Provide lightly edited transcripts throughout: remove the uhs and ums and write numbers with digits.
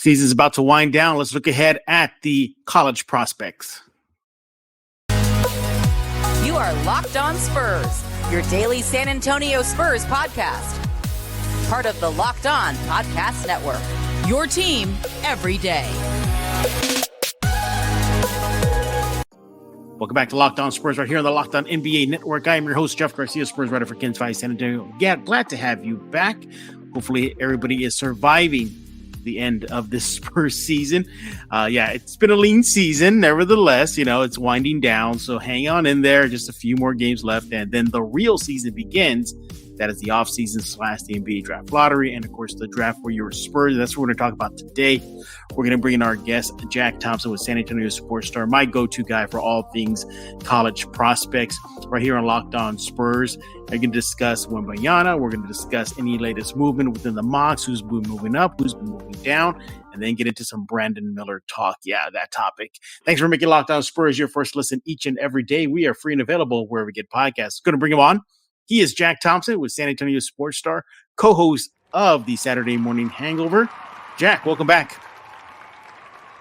Season's about to wind down. Let's look ahead at the college prospects. You are Locked On Spurs, your daily San Antonio Spurs podcast. Part of the Locked On Podcast Network, your team every day. Welcome back to Locked On Spurs right here on the Locked On NBA Network. I am your host, Jeff Garcia, Spurs writer for Kens 5 San Antonio. Yeah, glad to have you back. Hopefully everybody is surviving the end of this Spurs season. It's been a lean season. Nevertheless, it's winding down. So hang on in there. Just a few more games left. And then the real season begins. That is the offseason / the NBA draft lottery. And of course, the draft for your Spurs. That's what we're going to talk about today. We're going to bring in our guest, Jack Thompson with San Antonio Sports Star, my go-to guy for all things college prospects right here on Locked On Spurs. We're going to discuss Wembanyama. We're going to discuss any latest movement within the mocks, who's been moving up, who's been moving down, and then get into some Brandon Miller talk. Yeah, that topic. Thanks for making Locked On Spurs your first listen each and every day. We are free and available wherever we get podcasts. Going to bring him on. He is Jack Thompson with San Antonio Sports Star, co-host of the Saturday Morning Hangover. Jack, welcome back.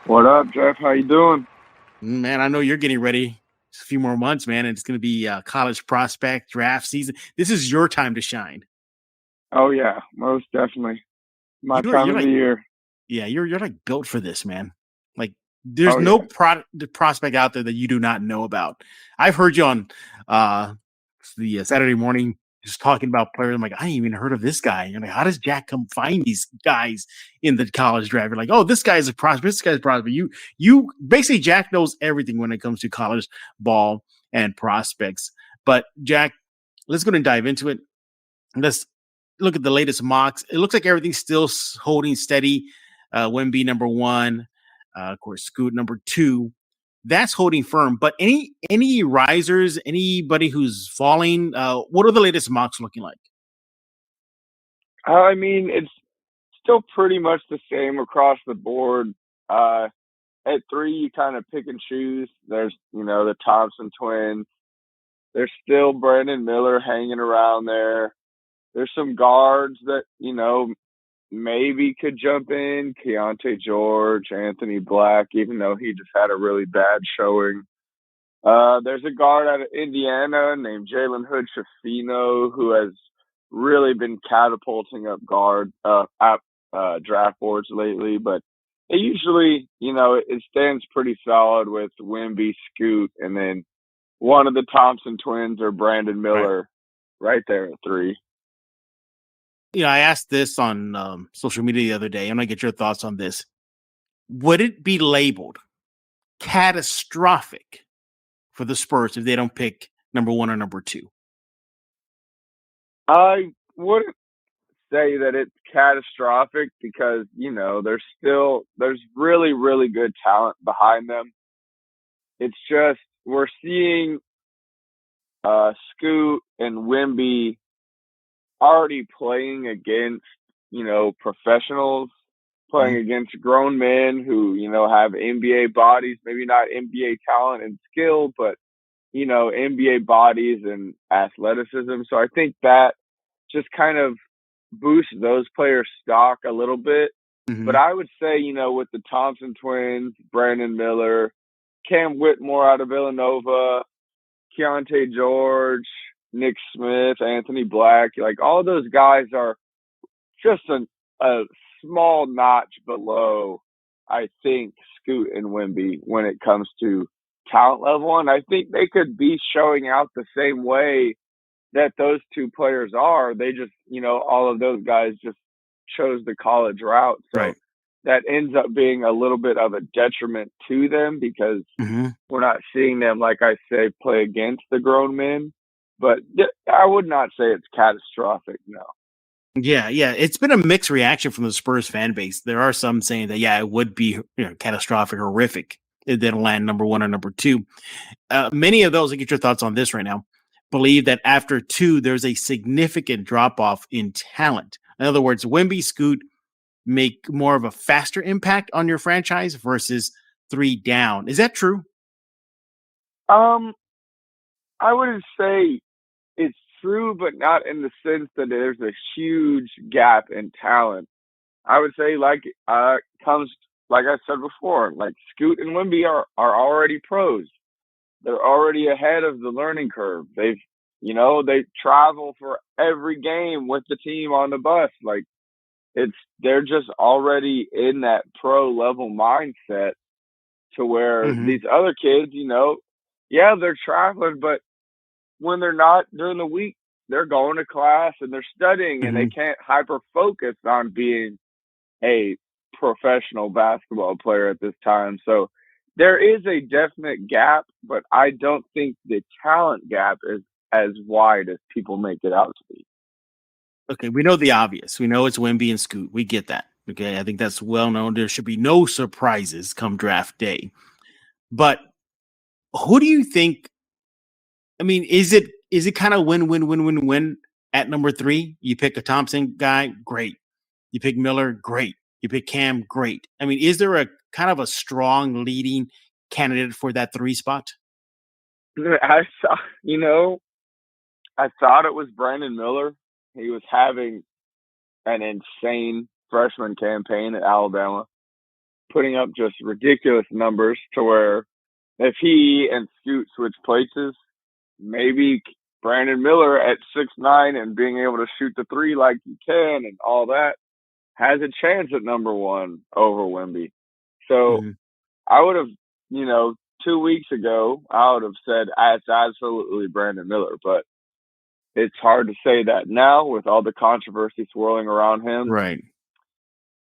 What up, Jeff? How you doing? Man, I know you're getting ready. It's a few more months, man, and it's going to be college prospect draft season. This is your time to shine. Oh, yeah, most definitely. My time of the year. Yeah, you're like built for this, man. Like, there's no prospect out there that you do not know about. I've heard you on the Saturday morning just talking about players. I'm like, I ain't even heard of this guy. You're like, how does Jack come find these guys in the college draft? You're like, oh, this guy's a prospect. This guy's a prospect. You basically, Jack knows everything when it comes to college ball and prospects. But Jack, let's go ahead and dive into it. Let's look at the latest mocks. It looks like everything's still holding steady. Wemby number 1, of course, Scoot number 2. That's holding firm. But any risers, anybody who's falling, what are the latest mocks looking like? I mean, it's still pretty much the same across the board. At 3, you kind of pick and choose. There's, the Thompson twins. There's still Brandon Miller hanging around there. There's some guards that, maybe could jump in. Keontae George, Anthony Black, even though he just had a really bad showing. There's a guard out of Indiana named Jalen Hood Schifino who has really been catapulting up draft boards lately. But it usually, it stands pretty solid with Wemby, Scoot, and then one of the Thompson twins or Brandon Miller right there at 3. I asked this on social media the other day. I'm going to get your thoughts on this. Would it be labeled catastrophic for the Spurs if they don't pick number 1 or number 2? I wouldn't say that it's catastrophic because, there's really, really good talent behind them. It's just we're seeing Scoot and Wemby already playing against, professionals, playing against grown men who, have NBA bodies, maybe not NBA talent and skill, but, NBA bodies and athleticism. So I think that just kind of boosts those players' stock a little bit. Mm-hmm. But I would say, with the Thompson twins, Brandon Miller, Cam Whitmore out of Villanova, Keontae George, Nick Smith, Anthony Black, like all those guys are just a small notch below, I think, Scoot and Wemby when it comes to talent level. And I think they could be showing out the same way that those two players are. They just, all of those guys just chose the college route. So that ends up being a little bit of a detriment to them because we're not seeing them, like I say, play against the grown men. But I would not say it's catastrophic, no. Yeah. It's been a mixed reaction from the Spurs fan base. There are some saying that, it would be catastrophic, horrific if they don't land number 1 or number 2. Many of those, I get your thoughts on this right now, believe that after 2, there's a significant drop-off in talent. In other words, Wemby, Scoot make more of a faster impact on your franchise versus 3 down. Is that true? I wouldn't say it's true, but not in the sense that there's a huge gap in talent. I would say comes like I said before, like Scoot and Wemby are already pros. They're already ahead of the learning curve. They travel for every game with the team on the bus. Like they're just already in that pro level mindset to where Mm-hmm. these other kids, yeah, they're traveling, but when they're not during the week, they're going to class and they're studying and Mm-hmm. they can't hyper focus on being a professional basketball player at this time. So there is a definite gap, but I don't think the talent gap is as wide as people make it out to be. Okay, we know the obvious. We know it's Wemby and Scoot. We get that. Okay, I think that's well known. There should be no surprises come draft day. But who do you think? I mean, is it kind of win at number 3? You pick a Thompson guy, great. You pick Miller, great. You pick Cam, great. I mean, is there a kind of a strong leading candidate for that 3 spot? I thought it was Brandon Miller. He was having an insane freshman campaign at Alabama, putting up just ridiculous numbers to where if he and Scoot switch places, maybe Brandon Miller at 6'9" and being able to shoot the 3 like he can and all that has a chance at number 1 over Wemby. So I would have, 2 weeks ago, I would have said it's absolutely Brandon Miller, but it's hard to say that now with all the controversy swirling around him. Right.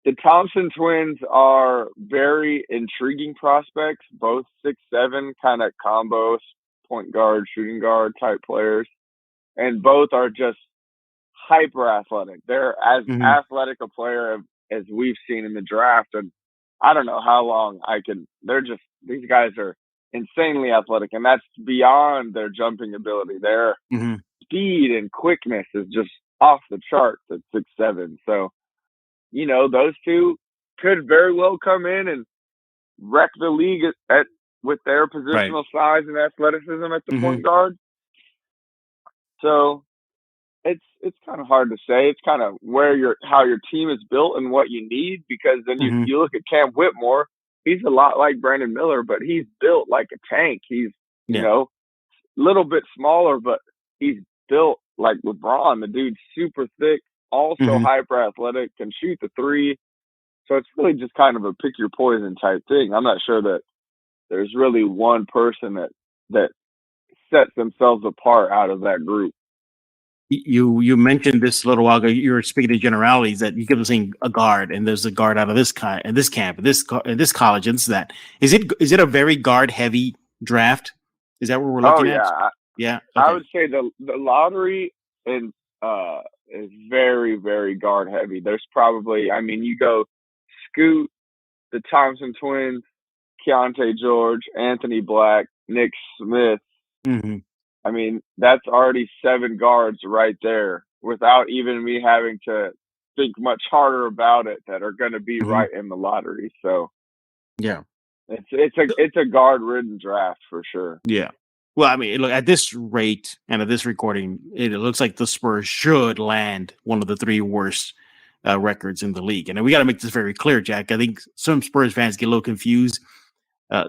The Thompson twins are very intriguing prospects, both 6'7", kind of combos, point guard, shooting guard type players, and both are just hyper athletic. They're as athletic a player as we've seen in the draft, and I don't know how long these guys are insanely athletic, and that's beyond their jumping ability. Their speed and quickness is just off the charts at 6'7". So, those two could very well come in and wreck the league with their positional size and athleticism at the point guard. So it's kind of hard to say. It's kind of how your team is built and what you need, because then you look at Cam Whitmore. He's a lot like Brandon Miller, but he's built like a tank. He's a little bit smaller, but he's built like LeBron. The dude's super thick, also hyper athletic, can shoot the 3. So it's really just kind of a pick your poison type thing. I'm not sure that there's really one person that sets themselves apart out of that group. You mentioned this a little while ago. You were speaking of generalities that you keep saying a guard, and there's a guard out of this kind, and this camp, and this college, and this that. Is it a very guard heavy draft? Is that what we're looking at? Yeah. Okay. I would say the lottery is very, very guard heavy. There's probably, you go Scoot, the Thompson twins, Keontae George, Anthony Black, Nick Smith. That's already 7 guards right there without even me having to think much harder about it that are going to be right in the lottery. So yeah, it's a guard ridden draft for sure. Yeah. Well, look, at this rate and at this recording, it looks like the Spurs should land one of the 3 worst records in the league. And we got to make this very clear, Jack. I think some Spurs fans get a little confused.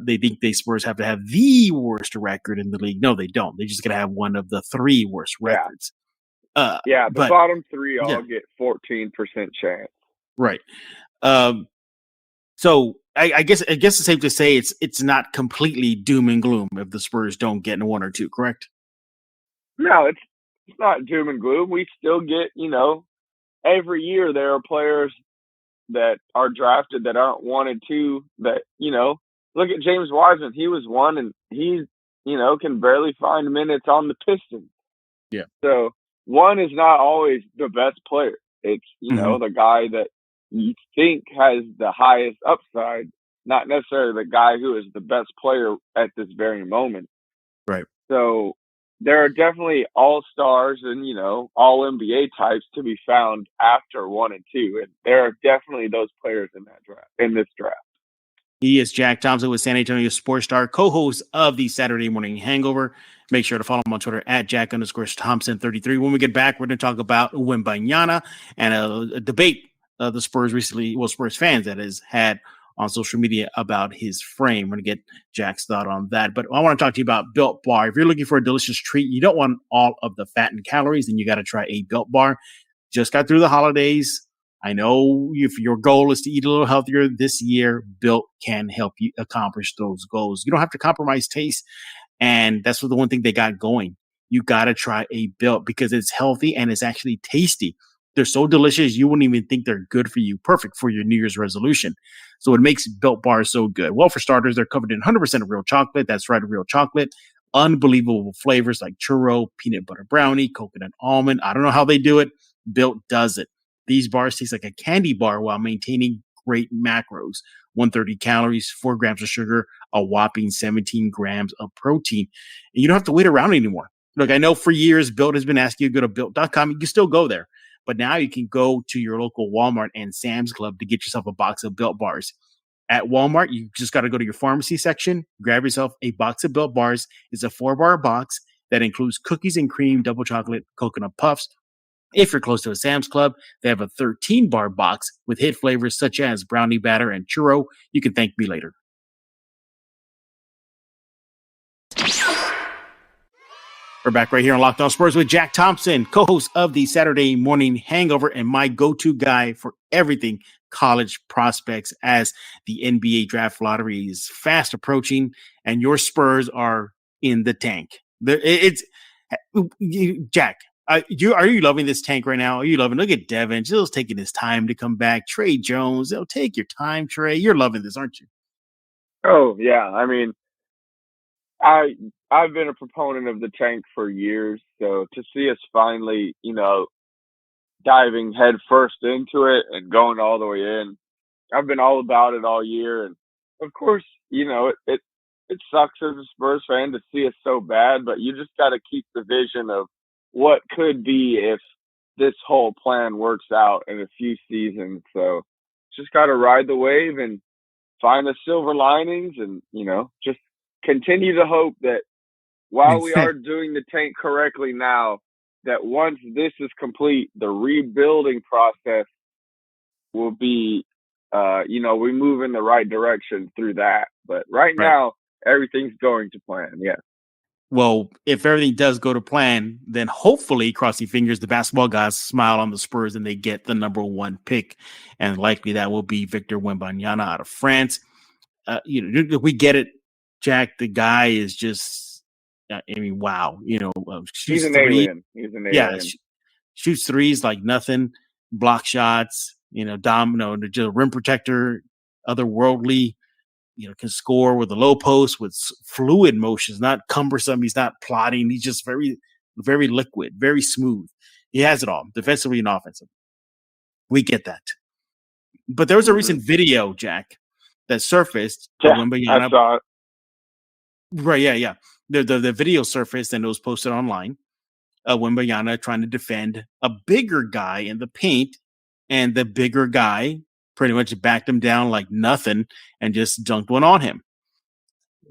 They think Spurs have to have the worst record in the league. No, they don't. They're just going to have one of the 3 worst records. The bottom 3 all get 14% chance. Right. So I guess it's safe to say it's not completely doom and gloom if the Spurs don't get in 1 or 2, correct? No, it's not doom and gloom. We still get, every year there are players that are drafted that aren't 1 and 2 that, look at James Wiseman. He was 1 and he, can barely find minutes on the Pistons. Yeah. So 1 is not always the best player. It's, the guy that you think has the highest upside, not necessarily the guy who is the best player at this very moment. Right. So there are definitely all-stars and, all-NBA types to be found after 1 and 2. And there are definitely those players in this draft. He is Jack Thompson with San Antonio Sports Star, co-host of the Saturday Morning Hangover. Make sure to follow him on Twitter at Jack_Thompson33. When we get back, we're going to talk about Wembanyama and a debate the Spurs recently, well, Spurs fans that is, had on social media about his frame. We're going to get Jack's thought on that. But I want to talk to you about Built Bar. If you're looking for a delicious treat, you don't want all of the fat and calories, then you got to try a Built Bar. Just got through the holidays. I know if your goal is to eat a little healthier this year, Built can help you accomplish those goals. You don't have to compromise taste. And that's what the one thing they got going. You got to try a Built because it's healthy and it's actually tasty. They're so delicious, you wouldn't even think they're good for you. Perfect for your New Year's resolution. So it makes Built Bars so good. Well, for starters, they're covered in 100% of real chocolate. That's right, real chocolate. Unbelievable flavors like churro, peanut butter brownie, coconut almond. I don't know how they do it. Built does it. These bars taste like a candy bar while maintaining great macros. 130 calories, 4 grams of sugar, a whopping 17 grams of protein. And you don't have to wait around anymore. Look, I know for years, Built has been asking you to go to Built.com. You can still go there. But now you can go to your local Walmart and Sam's Club to get yourself a box of Built Bars. At Walmart, you just got to go to your pharmacy section, grab yourself a box of Built Bars. It's a 4-bar box that includes cookies and cream, double chocolate, coconut puffs. If you're close to a Sam's Club, they have a 13-bar box with hit flavors such as brownie batter and churro. You can thank me later. We're back right here on Locked On Spurs with Jack Thompson, co-host of the Saturday Morning Hangover and my go-to guy for everything college prospects as the NBA draft lottery is fast approaching and your Spurs are in the tank. Jack, are you loving this tank right now? Are you loving? Look at Devin. Jill's taking his time to come back. Trey Jones, they'll take your time, Trey. You're loving this, aren't you? Oh, yeah. I mean, I've been a proponent of the tank for years, so to see us finally, diving head first into it and going all the way in, I've been all about it all year. And of course, it sucks as a Spurs fan to see us so bad, but you just got to keep the vision of what could be if this whole plan works out in a few seasons. So just got to ride the wave and find the silver linings and, just continue to hope that while we are doing the tank correctly now, that once this is complete, the rebuilding process will be, we move in the right direction through that. But right now, everything's going to plan. Yeah. Well, if everything does go to plan, then hopefully, cross your fingers, the basketball guys smile on the Spurs and they get the number 1 pick. And likely that will be Victor Wembanyama out of France. We get it. Jack, the guy is just, wow. He's an alien. He's an alien. Yeah, shoots threes like nothing, block shots, just rim protector, otherworldly, can score with a low post with fluid motions, not cumbersome. He's not plotting. He's just very, very liquid, very smooth. He has it all, defensively and offensively. We get that. But there was a recent video, Jack, that surfaced. I saw it. Right, yeah. The video surfaced and it was posted online. Wembanyama trying to defend a bigger guy in the paint, and the bigger guy pretty much backed him down like nothing and just dunked one on him.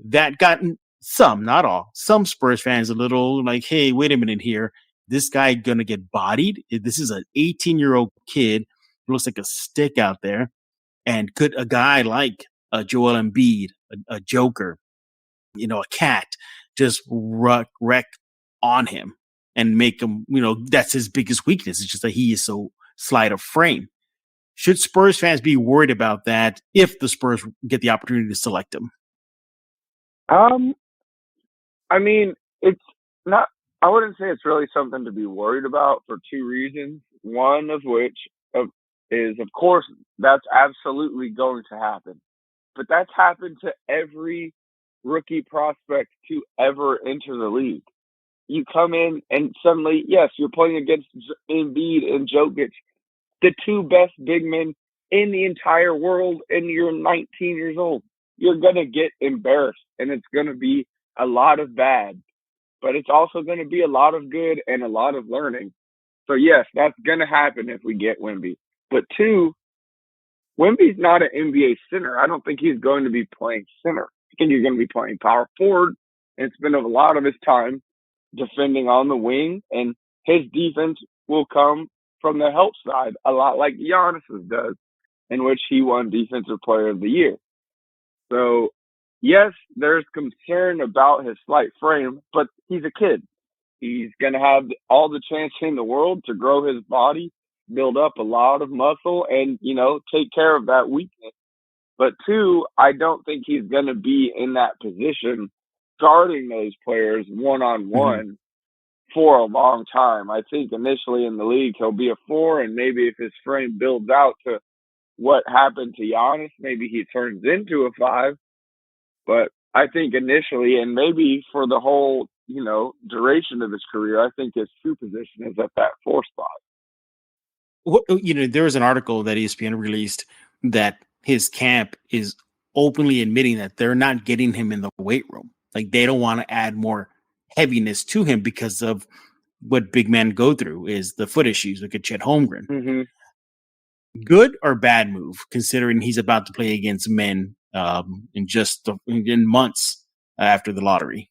That got some, not all, some Spurs fans a little like, hey, wait a minute here. This guy gonna get bodied? This is an 18-year-old kid who looks like a stick out there. And could a guy like a Joel Embiid, a Joker, a cat, just wreck on him and make him, that's his biggest weakness. It's just that he is so slight of frame. Should Spurs fans be worried about that if the Spurs get the opportunity to select him? I mean, it's not, I wouldn't say it's really something to be worried about for 2 reasons. One of which is, of course, that's absolutely going to happen. But that's happened to every rookie prospect to ever enter the league. You come in and suddenly, yes, you're playing against Embiid and Jokic, the 2 best big men in the entire world, and you're 19 years old. You're going to get embarrassed, and it's going to be a lot of bad, but it's also going to be a lot of good and a lot of learning. So, yes, that's going to happen if we get Wemby. But 2, Wemby's not an NBA center. I don't think he's going to be playing center. I think he's going to be playing power forward, and spend a lot of his time defending on the wing, and his defense will come from the help side, a lot like Giannis's does, in which he won Defensive Player of the Year. So, yes, there's concern about his slight frame, but he's a kid. He's going to have all the chance in the world to grow his body, build up a lot of muscle, and, take care of that weakness. But two, I don't think he's going to be in that position guarding those players one-on-one for a long time. I think initially in the league, he'll be a 4, and maybe if his frame builds out to what happened to Giannis, maybe he turns into a 5. But I think initially, and maybe for the whole, duration of his career, I think his true position is at that 4 spot. There was an article that ESPN released that his camp is openly admitting that they're not getting him in the weight room. Like, they don't want to add more heaviness to him because of what big men go through is the foot issues. Look at Chet Holmgren. Mm-hmm. Good or bad move, considering he's about to play against men in months after the lottery?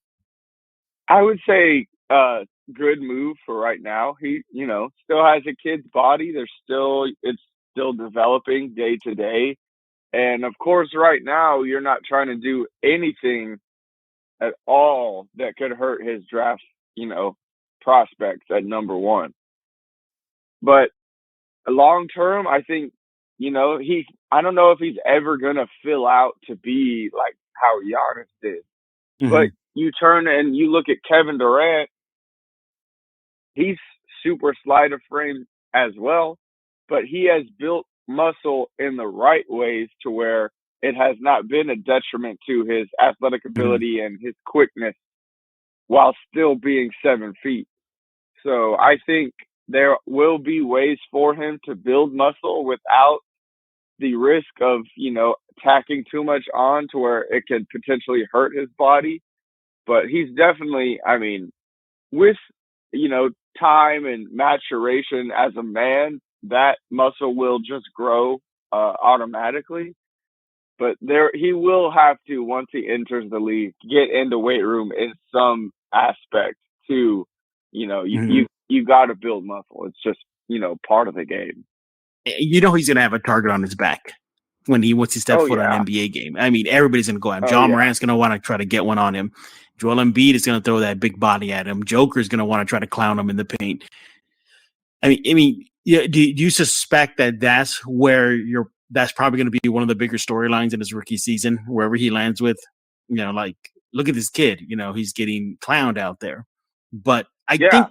I would say good move for right now. He, still has a kid's body. It's still developing day to day. And of course, right now, you're not trying to do anything at all that could hurt his draft, prospects at number 1. But long term, I think, I don't know if he's ever going to fill out to be like how Giannis did. Mm-hmm. But you turn and you look at Kevin Durant, he's super slight of frame as well, but he has built muscle in the right ways to where it has not been a detriment to his athletic ability and his quickness while still being 7 feet. So I think there will be ways for him to build muscle without the risk of, tacking too much on to where it could potentially hurt his body. But he's definitely, with, time and maturation as a man, that muscle will just grow automatically. But he will have to, once he enters the league, get into weight room in some aspect to, you got to build muscle. It's just, part of the game. He's going to have a target on his back once he steps foot on an NBA game. Everybody's going to go at him. John Morant's going to want to try to get one on him. Joel Embiid is going to throw that big body at him. Joker's going to want to try to clown him in the paint. Do you suspect that that's probably going to be one of the bigger storylines in his rookie season, wherever he lands with, look at this kid, he's getting clowned out there. But I think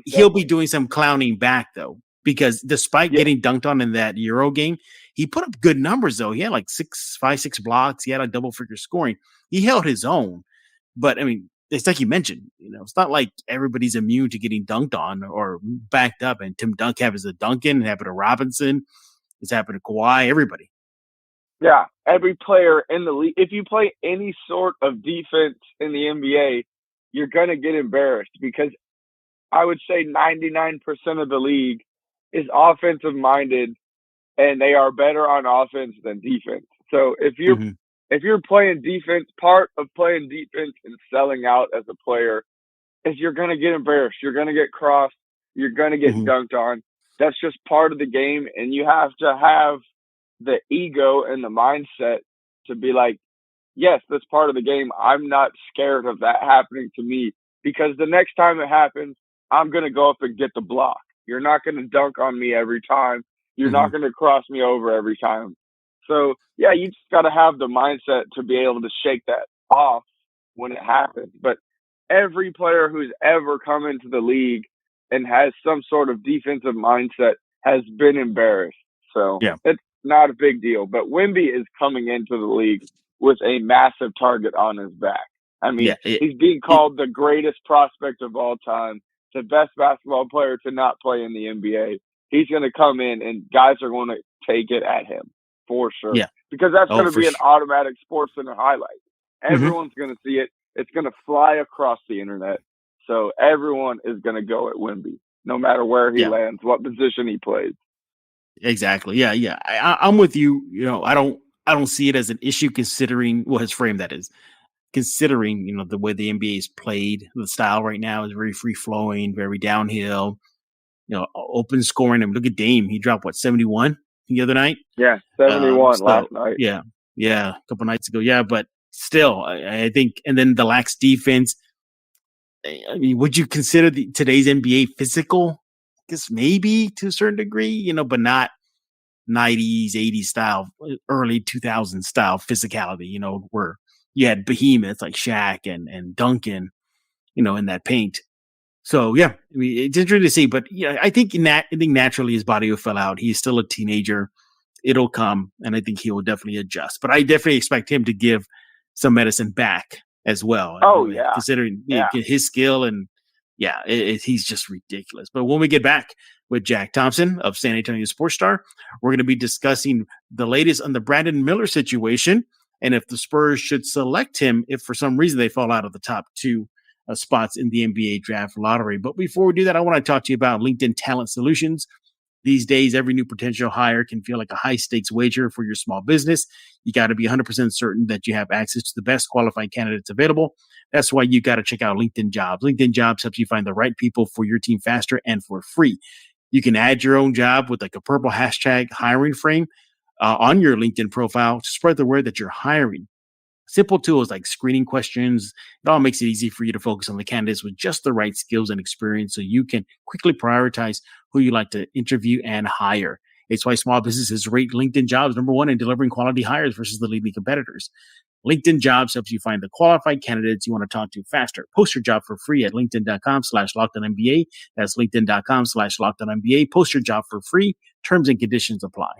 he'll be doing some clowning back, though, because despite getting dunked on in that Euro game, he put up good numbers, though. He had like 6 blocks. He had a double-figure scoring. He held his own. But, it's like you mentioned, it's not like everybody's immune to getting dunked on or backed up. And Tim Duncan happens to Duncan, happened to Robinson, it's happened to Kawhi, everybody. Yeah, every player in the league. If you play any sort of defense in the NBA, you're going to get embarrassed because I would say 99% of the league is offensive minded and they are better on offense than defense. So if you're playing defense, part of playing defense and selling out as a player is you're going to get embarrassed. You're going to get crossed. You're going to get dunked on. That's just part of the game. And you have to have the ego and the mindset to be like, yes, that's part of the game. I'm not scared of that happening to me because the next time it happens, I'm going to go up and get the block. You're not going to dunk on me every time. You're not going to cross me over every time. So, yeah, you just got to have the mindset to be able to shake that off when it happens. But every player who's ever come into the league and has some sort of defensive mindset has been embarrassed. So it's not a big deal. But Wemby is coming into the league with a massive target on his back. He's being called the greatest prospect of all time, the best basketball player to not play in the NBA. He's going to come in and guys are going to take it at him for sure. Yeah. Because that's going to be an automatic SportsCenter highlight. Everyone's going to see it. It's going to fly across the internet. So everyone is going to go at Wemby, no matter where he lands, what position he plays. Exactly. Yeah. I'm with you. I don't see it as an issue considering his frame that is. Considering, the way the NBA is played, the style right now is very free flowing, very downhill. open scoring. I mean, look at Dame. He dropped 71 the other night. Yeah, 71 last night. Yeah, a couple nights ago. Yeah, but still, I think, and then the lax defense. I mean, would you consider today's NBA physical? I guess maybe to a certain degree, but not 90s, 80s style, early 2000s style physicality, where you had behemoths like Shaq and Duncan, in that paint. So, yeah, I mean, it's interesting to see. But, I think naturally his body will fill out. He's still a teenager. It'll come, and I think he will definitely adjust. But I definitely expect him to give some medicine back as well. Oh, yeah. Considering his skill and, he's just ridiculous. But when we get back with Jack Thompson of San Antonio Sports Star, we're going to be discussing the latest on the Brandon Miller situation and if the Spurs should select him if for some reason they fall out of the top two spots in the NBA draft lottery. But before we do that, I want to talk to you about LinkedIn Talent Solutions. These days, every new potential hire can feel like a high-stakes wager for your small business. You got to be 100% certain that you have access to the best qualified candidates available. That's why you got to check out LinkedIn Jobs. LinkedIn Jobs helps you find the right people for your team faster and for free. You can add your own job with like a purple hashtag hiring frame on your LinkedIn profile to spread the word that you're hiring. Simple tools like screening questions. It all makes it easy for you to focus on the candidates with just the right skills and experience so you can quickly prioritize who you like to interview and hire. It's why small businesses rate LinkedIn Jobs number one in delivering quality hires versus the leading competitors. LinkedIn Jobs helps you find the qualified candidates you want to talk to faster. Post your job for free at linkedin.com/LockedOnNBA. That's linkedin.com/LockedOnNBA. Post your job for free. Terms and conditions apply.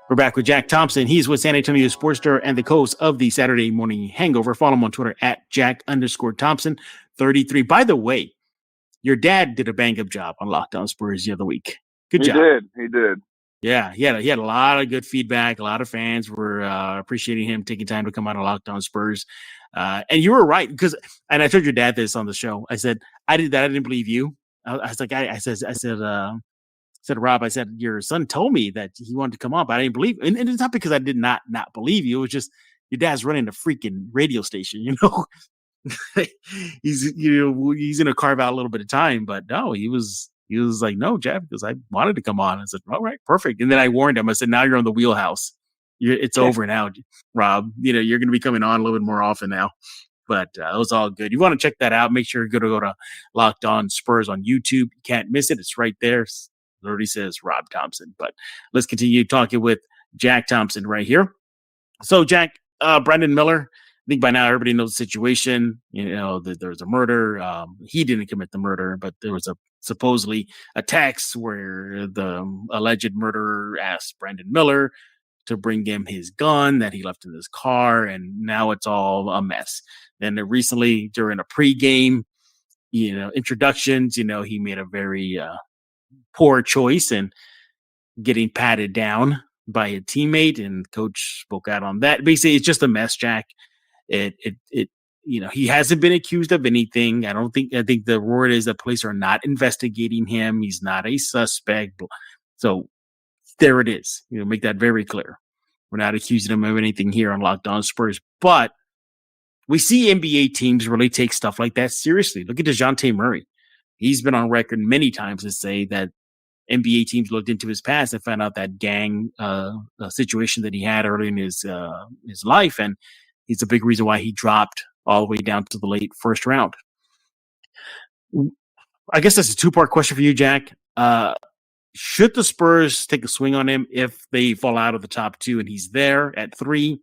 We're back with Jack Thompson. He's with San Antonio Sports Star and the host of the Saturday Morning Hangover. Follow him on Twitter at Jack_Thompson33. By the way, your dad did a bang-up job on Locked On Spurs the other week. Good job. He did. Yeah, he had a lot of good feedback. A lot of fans were appreciating him taking time to come out on Locked On Spurs. And you were right and I told your dad this on the show. I said I didn't believe you. I was like I said, Rob, I said, your son told me that he wanted to come on, but I didn't believe. And it's not because I did not believe you. It was just your dad's running a freaking radio station, he's going to carve out a little bit of time, but no, he was like, no, Jeff, because I wanted to come on. I said, all right, perfect. And then I warned him. I said, now you're on the wheelhouse. It's over now, Rob. You're going to be coming on a little bit more often now. But it was all good. You want to check that out? Make sure you're going to go to Locked On Spurs on YouTube. You can't miss it. It's right there. It already says Rob Thompson. But let's continue talking with Jack Thompson right here. So, Jack, Brandon Miller, I think by now everybody knows the situation. That there was a murder. He didn't commit the murder, but there was supposedly a text where the alleged murderer asked Brandon Miller to bring him his gun that he left in his car, and now it's all a mess. And recently, during a pregame, introductions, he made a very poor choice and getting patted down by a teammate, and coach spoke out on that. Basically, it's just a mess, Jack. He hasn't been accused of anything. I think the word is that police are not investigating him. He's not a suspect. So there it is. Make that very clear. We're not accusing him of anything here on Locked On Spurs, but we see NBA teams really take stuff like that seriously. Look at DeJounte Murray. He's been on record many times to say that NBA teams looked into his past and found out that gang situation that he had early in his life, and he's a big reason why he dropped all the way down to the late first round. I guess that's a two-part question for you, Jack. Should the Spurs take a swing on him if they fall out of the top two and he's there at 3?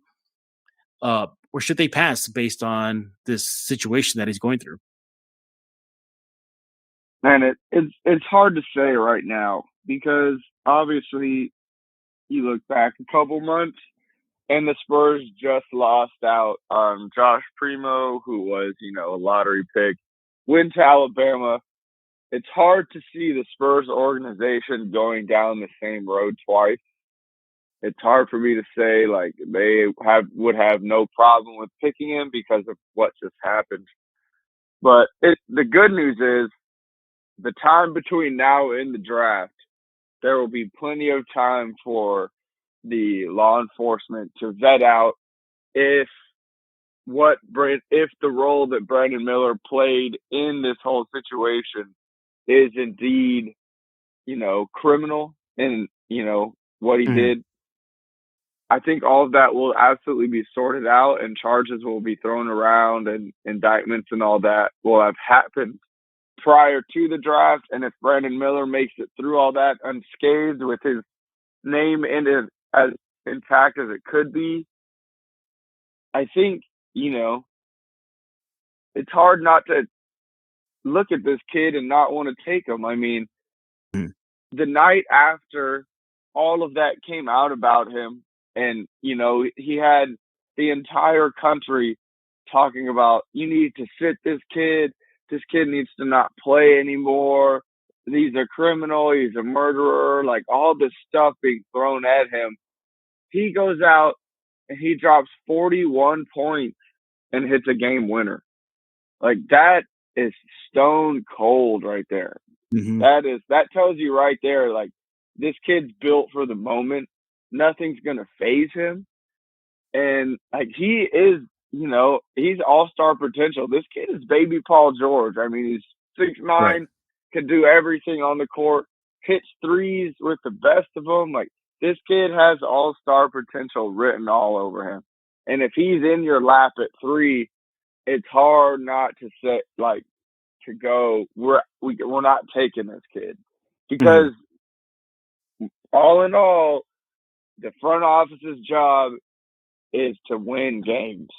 Or should they pass based on this situation that he's going through? And it's hard to say right now because obviously you look back a couple months and the Spurs just lost out on Josh Primo, who was, a lottery pick, went to Alabama. It's hard to see the Spurs organization going down the same road twice. It's hard for me to say like they would have no problem with picking him because of what just happened. But the good news is the time between now and the draft, there will be plenty of time for the law enforcement to vet out if if the role that Brandon Miller played in this whole situation is indeed, criminal in, what he did. I think all of that will absolutely be sorted out and charges will be thrown around and indictments and all that will have happened prior to the draft. And if Brandon Miller makes it through all that unscathed with his name in as intact as it could be, I think, it's hard not to look at this kid and not want to take him. I mean, the night after all of that came out about him, and, he had the entire country talking about, you need to sit this kid. This kid needs to not play anymore. He's a criminal. He's a murderer. Like all this stuff being thrown at him. He goes out and he drops 41 points and hits a game winner. Like that is stone cold right there. That tells you right there, like this kid's built for the moment. Nothing's going to phase him. And like he is, he's all-star potential. This kid is baby Paul George. I mean, he's 6'9", right. Can do everything on the court, hits threes with the best of them. Like this kid has all-star potential written all over him. And if he's in your lap at 3, it's hard not to say, like, to go, we're not taking this kid. Because all in all, the front office's job is to win games.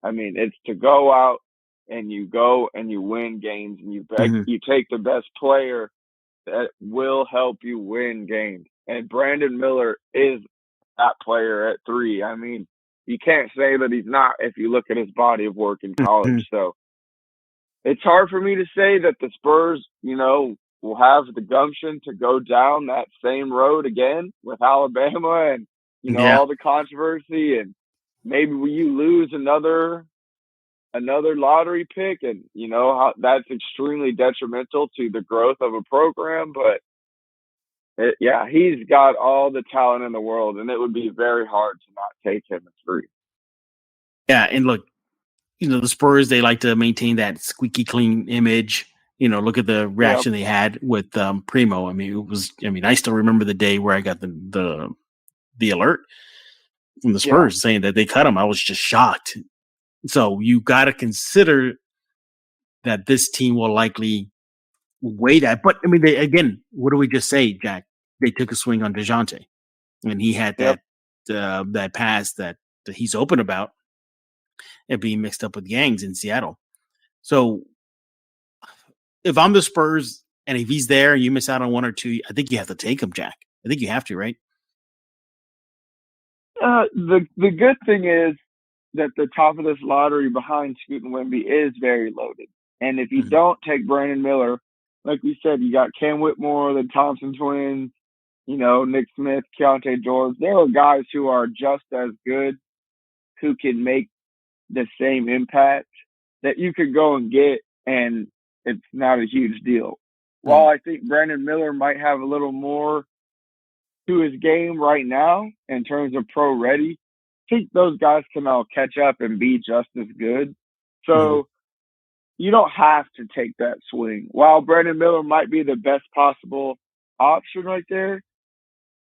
I mean, it's to go out and you win games and you take the best player that will help you win games. And Brandon Miller is that player at 3. I mean, you can't say that he's not if you look at his body of work in college. So it's hard for me to say that the Spurs, will have the gumption to go down that same road again with Alabama and, all the controversy, and maybe you lose another lottery pick, and how that's extremely detrimental to the growth of a program. But he's got all the talent in the world, and it would be very hard to not take him at 3. Yeah, and look, the Spurs, they like to maintain that squeaky clean image. Look at the reaction they had with Primo. I mean, I still remember the day where I got the alert from the Spurs saying that they cut him. I was just shocked. So you got to consider that this team will likely wait at. But I mean, what do we just say, Jack? They took a swing on DeJounte, and he had that pass that he's open about and being mixed up with gangs in Seattle. So if I'm the Spurs and if he's there and you miss out on 1 or 2, I think you have to take him, Jack. I think you have to, right? The good thing is that the top of this lottery behind Scoot and Wemby is very loaded. And if you don't take Brandon Miller, like we said, you got Cam Whitmore, the Thompson twins, Nick Smith, Keontae George. There are guys who are just as good who can make the same impact that you could go and get, and it's not a huge deal. While I think Brandon Miller might have a little more to his game right now in terms of pro ready, I think those guys can all catch up and be just as good. So you don't have to take that swing. While Brandon Miller might be the best possible option right there,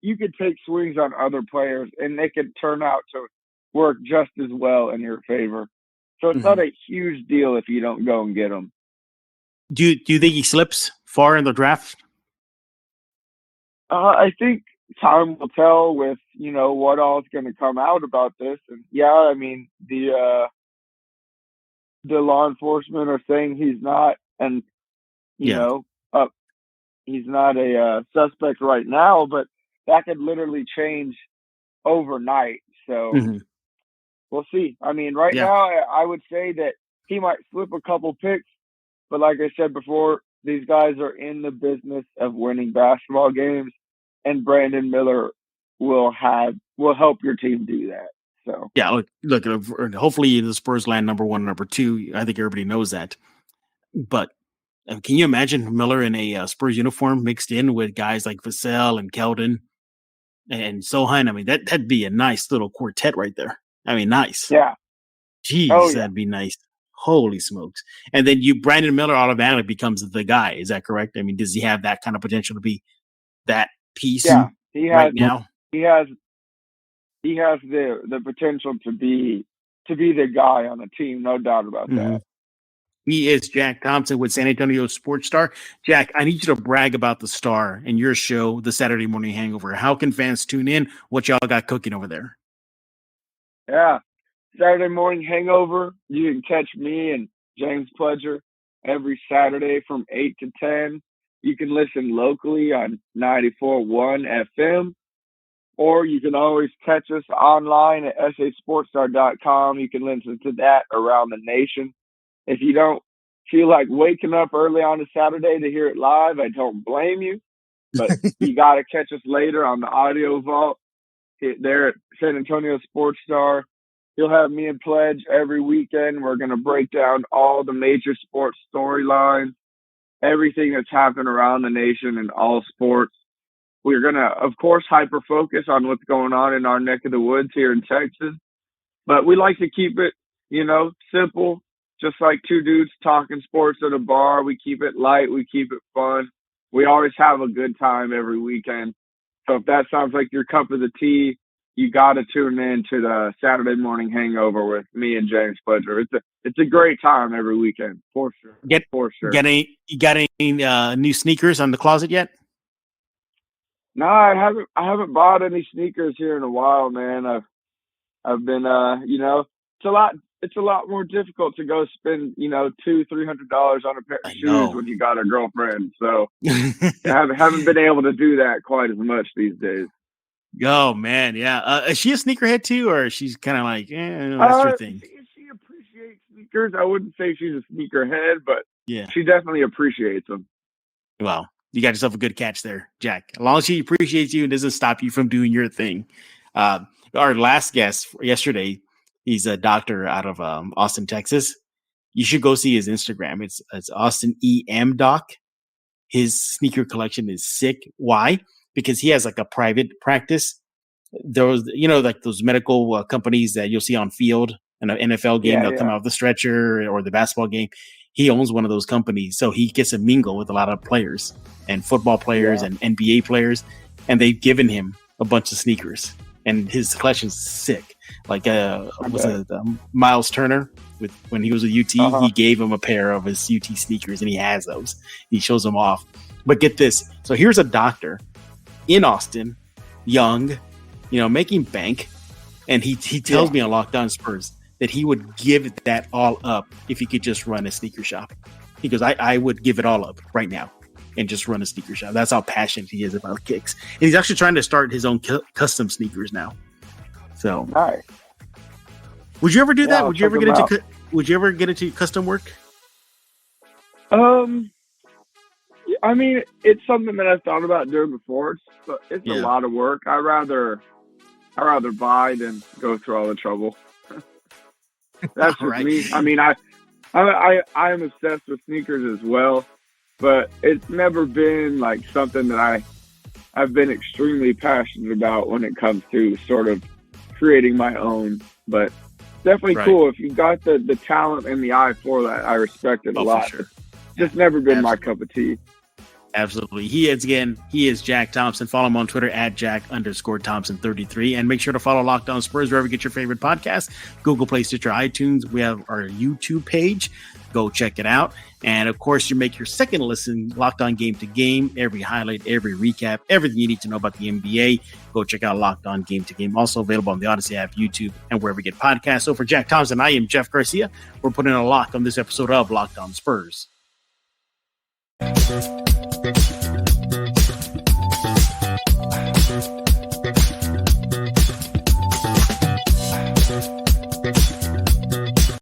you could take swings on other players and they could turn out to work just as well in your favor. So it's not a huge deal if you don't go and get them. Do you think he slips far in the draft? I think time will tell with, what all is going to come out about this. And I mean, the law enforcement are saying he's not, and, he's not a suspect right now, but that could literally change overnight. So we'll see. I mean, right now, I would say that he might slip a couple picks, but like I said before, these guys are in the business of winning basketball games, and Brandon Miller will help your team do that. So look. Hopefully, the Spurs land number 1, number 2. I think everybody knows that. But can you imagine Miller in a Spurs uniform mixed in with guys like Vassell and Keldon and Sohan? I mean, that'd be a nice little quartet right there. I mean, nice. Yeah. Jeez, Oh, yeah. that'd be nice. Holy smokes. And then Brandon Miller automatically becomes the guy. Is that correct? I mean, does he have that kind of potential to be that piece Yeah, he has. right now? He has the potential to be the guy on the team, no doubt about that. He is Jack Thompson with San Antonio Sports Star. Jack, I need you to brag about the Star and your show, The Saturday Morning Hangover. How can fans tune in? What y'all got cooking over there? Yeah, Saturday Morning Hangover. You can catch me and James Pledger every Saturday from 8 to 10. You can listen locally on 94.1 FM, or you can always catch us online at sasportstar.com. You can listen to that around the nation. If you don't feel like waking up early on a Saturday to hear it live, I don't blame you. But you got to catch us later on the audio vault there at San Antonio Sports Star. You'll have me and Pledge every weekend. We're going to break down all the major sports storylines, everything that's happened around the nation and all sports. We're going to, of course, hyper-focus on what's going on in our neck of the woods here in Texas. But we like to keep it, simple. Just like two dudes talking sports at a bar. We keep it light. We keep it fun. We always have a good time every weekend. So if that sounds like your cup of the tea, you got to tune in to the Saturday Morning Hangover with me and James Pledger. It's a great time every weekend, for sure. You got any new sneakers on the closet yet? No, I haven't bought any sneakers here in a while, man. I've been it's a lot more difficult to go spend, $200-300 on a pair of shoes when you got a girlfriend. So I haven't been able to do that quite as much these days. Oh man, yeah. Is she a sneakerhead too, or she's kind of like, that's her thing? She appreciates sneakers. I wouldn't say she's a sneakerhead, but yeah, she definitely appreciates them. Well, you got yourself a good catch there, Jack. As long as she appreciates you and doesn't stop you from doing your thing. Our last guest yesterday, he's a doctor out of Austin, Texas. You should go see his Instagram. It's Austin EM Doc. His sneaker collection is sick. Why? Because he has like a private practice. Those, like those medical companies that you'll see on field in an NFL game. They'll come out of the stretcher or the basketball game. He owns one of those companies. So he gets to mingle with a lot of players and football players and NBA players. And they've given him a bunch of sneakers. And his collection's sick. Like Miles Turner when he was with UT, he gave him a pair of his UT sneakers, and he has those. He shows them off. But get this. So here's a doctor in Austin, young, making bank. And he tells me on Locked On Spurs that he would give that all up if he could just run a sneaker shop. He goes, I would give it all up right now and just run a sneaker shop. That's how passionate he is about kicks. And he's actually trying to start his own custom sneakers now. So, nice. Would you ever do that? Would you ever get into custom work? I mean, it's something that I've thought about doing before. It's a lot of work. I rather buy than go through all the trouble. That's just me. I mean, I am obsessed with sneakers as well, but it's never been like something that I've been extremely passionate about when it comes to sort of creating my own. But definitely cool if you got the talent and the eye for that. I respect it a lot. Sure. Just never been my cup of tea. Absolutely. He is Jack Thompson. Follow him on Twitter at Jack_Thompson33. And make sure to follow Locked On Spurs wherever you get your favorite podcast. Google Play, Stitcher, iTunes. We have our YouTube page. Go check it out. And of course, you make your second listen, Locked On Game to Game. Every highlight, every recap, everything you need to know about the NBA. Go check out Locked On Game to Game. Also available on the Odyssey app, YouTube, and wherever you get podcasts. So for Jack Thompson, I am Jeff Garcia. We're putting a lock on this episode of Locked On Spurs.